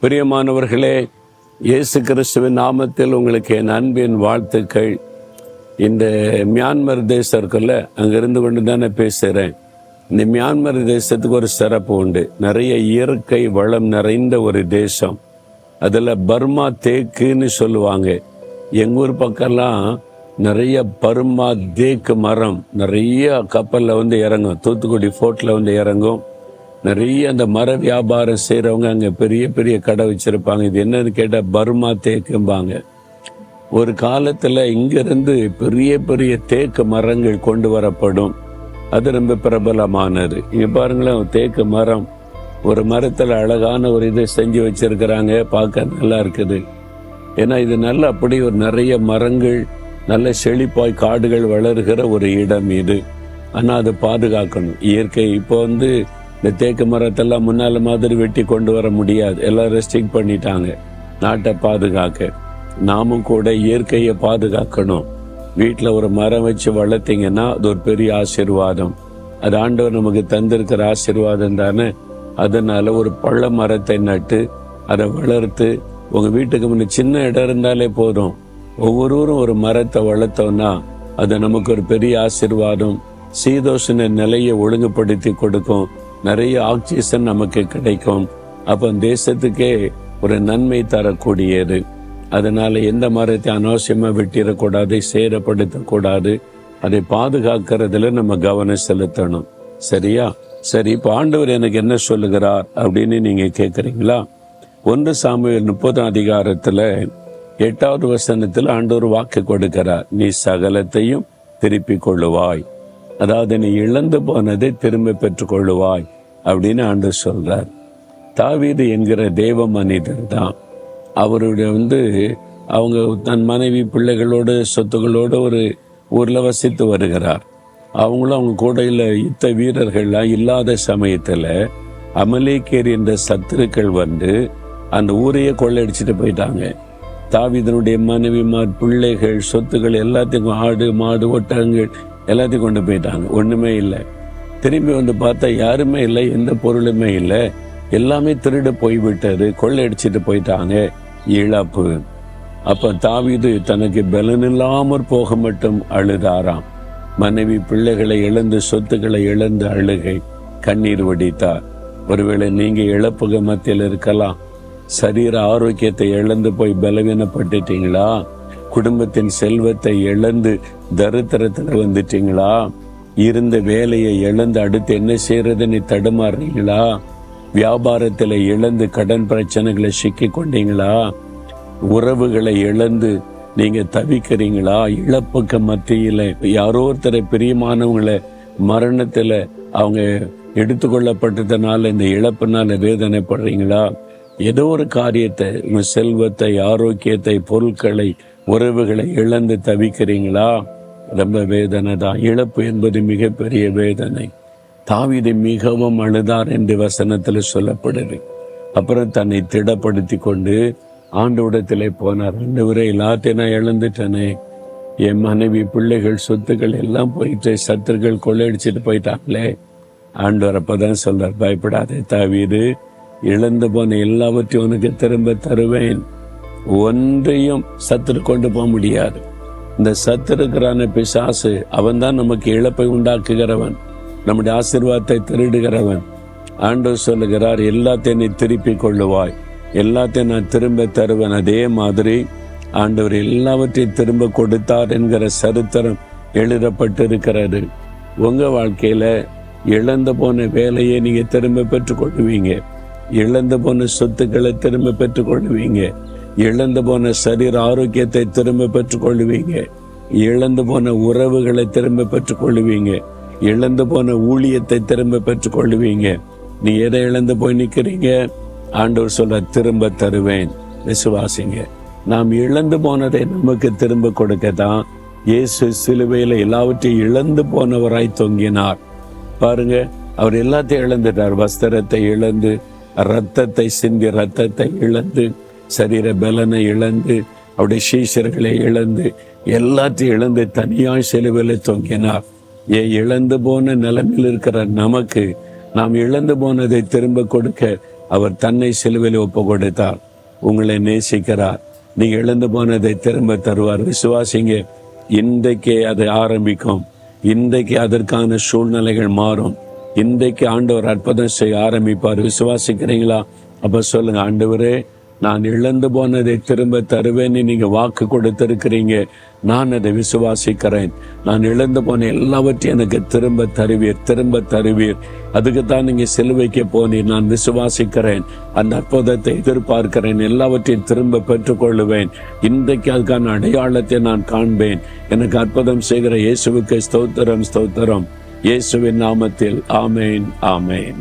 பிரியமானவர்களே, இயேசு கிறிஸ்துவின் நாமத்தில் உங்களுக்கு என் அன்பின் வாழ்த்துக்கள். இந்த மியான்மர் தேசம் இருக்குல்ல, அங்கே இருந்து கொண்டு தானே பேசுகிறேன். இந்த மியான்மர் தேசத்துக்கு ஒரு சிறப்பு உண்டு. நிறைய இயற்கை வளம் நிறைந்த ஒரு தேசம். அதில் பர்மா தேக்குன்னு சொல்லுவாங்க. எங்கள் ஊர் பக்கம்லாம் நிறைய பர்மா தேக்கு மரம் நிறைய கப்பலில் வந்து இறங்கும். தூத்துக்குடி ஃபோர்ட்டில் வந்து இறங்கும். நிறைய அந்த மர வியாபாரம் செய்கிறவங்க அங்கே பெரிய பெரிய கடை வச்சுருப்பாங்க. இது என்னன்னு கேட்டால் பர்மா தேக்கும்பாங்க. ஒரு காலத்தில் இங்கிருந்து பெரிய பெரிய தேக்கு மரங்கள் கொண்டு வரப்படும். அது ரொம்ப பிரபலமானது. இங்கே பாருங்களேன், தேக்கு மரம், ஒரு மரத்தில் அழகான ஒரு இதை செஞ்சு வச்சிருக்கிறாங்க. பார்க்க நல்லா இருக்குது. ஏன்னா இது நல்ல அப்படி ஒரு நிறைய மரங்கள், நல்ல செழிப்பாய் காடுகள் வளர்கிற ஒரு இடம் இது. ஆனால் அதை பாதுகாக்கணும். இயற்கை இப்போ வந்து இந்த தேக்கு மரத்தெல்லாம் முன்னால மாதிரி வெட்டி கொண்டு வர முடியாது. எல்லாம் ரெஸ்ட்ரிக்ட் பண்ணிட்டாங்க நாட்டை பாதுகாக்க. நாமும் கூட இயற்கையை பாதுகாக்கணும். வீட்டில் ஒரு மரம் வச்சு வளர்த்தீங்கன்னா அது ஒரு பெரிய ஆசீர்வாதம். அது ஆண்டவர் நமக்கு தந்திருக்கிற ஆசீர்வாதம் தானே. அதனால ஒரு பழ மரத்தை நட்டு அதை வளர்த்து உங்கள் வீட்டுக்கு முன்னே சின்ன இடம் இருந்தாலே போதும். ஒவ்வொருவரும் ஒரு மரத்தை வளர்த்தோம்னா அது நமக்கு ஒரு பெரிய ஆசீர்வாதம். சீதோஷண நிலையை ஒழுங்குபடுத்தி கொடுக்கும். நிறைய ஆக்சிஜன் நமக்கு கிடைக்கும். அப்போ தேசத்துக்கே ஒரு நன்மை தரக்கூடியது. அதனால எந்த மரத்தை அனாவசியமாக வெட்டிடக்கூடாது, சேதப்படுத்தக்கூடாது. அதை பாதுகாக்கிறதுல நம்ம கவனம் செலுத்தணும். சரியா? சரி, இப்போ ஆண்டவர் எனக்கு என்ன சொல்லுகிறார் அப்படின்னு நீங்க கேட்குறீங்களா? 1 சாமுவேல் 30 8வது வசனத்தில் ஆண்டவர் வாக்கு கொடுக்கிறார். நீ சகலத்தையும் திருப்பி கொள்ளுவாய். அதாவது நீ இழந்து போனதை திரும்ப பெற்றுக்கொள்ளுவாய் அப்படின்னு ஆண்டவர் சொல்றார். தாவீது என்கிற தேவ மனிதர் தான். அவருடைய அவங்க தன் மனைவி பிள்ளைகளோடு சொத்துகளோடு ஒரு ஊரில் வசித்து வருகிறார். அவங்களும் அவங்க கூட யுத்த வீரர்கள்லாம் இல்லாத சமயத்தில் அமலேக்கேர் என்ற சத்துருக்கள் வந்து அந்த ஊரையே கொள்ளையடிச்சிட்டு போயிட்டாங்க. தாவீதனுடைய மனைவிமார், பிள்ளைகள், சொத்துக்கள் எல்லாத்தையும், ஆடு மாடு ஒட்டகங்கள் எல்லாத்தையும் கொண்டு போயிட்டாங்க. ஒண்ணுமே இல்லை. திரும்பி வந்து பார்த்தா யாருமே இல்லை, எந்த பொருளுமே இல்லை. எல்லாமே திருட போய்விட்டது, கொள்ளையடிச்சிட்டு போயிட்டாங்க. இழப்பு. அப்ப தாவீது தனக்கு பலன் இல்லாமற் போக மட்டும் அழுதாராம். மனைவி பிள்ளைகளை இழந்து, சொத்துக்களை இழந்து அழுகை, கண்ணீர் வடித்தார். ஒருவேளை நீங்க இழப்புக மத்தியில் இருக்கலாம். சரீர ஆரோக்கியத்தை இழந்து போய் பலவீனப்பட்டுட்டீங்களா? குடும்பத்தின் செல்வத்தை இழந்து தரித்திரத்துல வந்துட்டீங்களா? இருந்த வேலையை இழந்து அடுத்து என்ன செய்யறதுன்னு தடுமாறுறீங்களா? வியாபாரத்துல இழந்து கடன் பிரச்சனைகளை சிக்கி கொண்டீங்களா? உறவுகளை இழந்து நீங்க தவிக்கிறீங்களா? இழப்புக்கு மத்தியில யாரோ ஒருத்தரை பிரியமானவங்களை மரணத்துல அவங்க எடுத்துக்கொள்ளப்பட்டதுனால இந்த இழப்புனால வேதனைப்படுறீங்களா? ஏதோ ஒரு காரியத்தை, உங்க செல்வத்தை, ஆரோக்கியத்தை, பொருட்களை, உறவுகளை இழந்து தவிக்கிறீங்களா? ரொம்ப வேதனை தான். இழப்பு என்பது மிகப்பெரிய வேதனை. தாவீது மிகவும் அழுதார் என்று வசனத்தில் சொல்லப்படுது. அப்புறம் தன்னை திடப்படுத்தி கொண்டு ஆண்டவரிடத்திலே போனார். ஆண்டவரே, எல்லாத்தையும் நான் இழந்துட்டேனே. என் மனைவி, பிள்ளைகள், சொத்துக்கள் எல்லாம் போயிட்டு சத்துருக்கள் கொள்ளையடிச்சிட்டு போயிட்டாங்களே. ஆண்டவர் அப்பதான் சொல்றார், பயப்படாதே தாவீது, இழந்து போன எல்லாவற்றையும் உனக்கு திரும்ப தருவேன். ஒன்றையும் சத்துரு கொண்டு போக முடியாது. இந்த சத்துருக்கிறான பிசாசு, அவன் தான் நமக்கு இழப்பை உண்டாக்குகிறவன், நம்முடைய ஆசீர்வாதத்தை திருடுகிறவன். ஆண்டவர் சொல்லுகிறார், எல்லாத்தையும் நீ திருப்பி கொள்ளுவாய், எல்லாத்தையும் நான் திரும்ப தருவேன். அதே மாதிரி ஆண்டவர் எல்லாவற்றையும் திரும்ப கொடுத்தார் என்கிற சரித்திரம் எழுதப்பட்டிருக்கிறது. உங்க வாழ்க்கையில இழந்து போன வேலையை நீங்க திரும்ப பெற்றுக்கொள்ளுவீங்க. இழந்து போன சொத்துக்களை திரும்ப பெற்றுக்கொள்ளுவீங்க. இழந்து போன சரீர ஆரோக்கியத்தை திரும்ப பெற்றுக்கொள்ளுவீங்க. இழந்து போன உறவுகளை திரும்ப பெற்றுக்கொள்ளுவீங்க. இழந்து போன ஊழியத்தை திரும்ப பெற்றுக்கொள்ளுவீங்க. நீ எதை இழந்து போய் நிற்கிறீங்க? ஆண்டவர் சொல்ற, திரும்ப தருவேன். விசுவாசிங்க. நாம் இழந்து போனதை நமக்கு திரும்ப கொடுக்கத்தான் இயேசு சிலுவையில எல்லாவற்றையும் இழந்து போனவராய் தொங்கினார். பாருங்க, அவர் எல்லாத்தையும் இழந்துட்டார். வஸ்திரத்தை இழந்து, ரத்தத்தை சிந்தி ரத்தத்தை இழந்து, சரீர பலனை இழந்து, அவருடைய சீஷர்களை இழந்து, எல்லாத்தையும் இழந்து தனியாய் சிலுவையில் தொங்கினார். இழந்து போன நிலைமையில் இருக்கிற நமக்கு நாம் இழந்து போனதை திரும்ப கொடுக்க அவர் தன்னை சிலுவையில் ஒப்பு கொடுத்தார். உங்களை நேசிக்கிறார். நீங்க இழந்து போனதை திரும்ப தருவார். விசுவாசிங்க. இன்றைக்கே அதை ஆரம்பிக்கும். இன்றைக்கு அதற்கான சூழ்நிலைகள் மாறும். இன்றைக்கு ஆண்டவர் அற்புதம் செய்ய ஆரம்பிப்பார். விசுவாசிக்கிறீங்களா? அப்ப சொல்லுங்க, ஆண்டவரே, நான் இழந்து போனதை திரும்ப தருவேன்னு நீங்க வாக்கு கொடுத்திருக்கிறீங்க. நான் அதை விசுவாசிக்கிறேன். நான் இழந்து போன எல்லாவற்றையும் எனக்கு திரும்ப தருவீர். அதுக்குத்தான் நீங்க சிலுவைக்கு போனீர். நான் விசுவாசிக்கிறேன். அந்த அற்புதத்தை எதிர்பார்க்கிறேன். எல்லாவற்றையும் திரும்ப பெற்றுக்கொள்ளுவேன். இன்றைக்கு அதுக்கான அடையாளத்தை நான் காண்பேன். எனக்கு அற்புதம் செய்கிற இயேசுவுக்கு ஸ்தோத்திரம். இயேசுவின் நாமத்தில் ஆமேன்.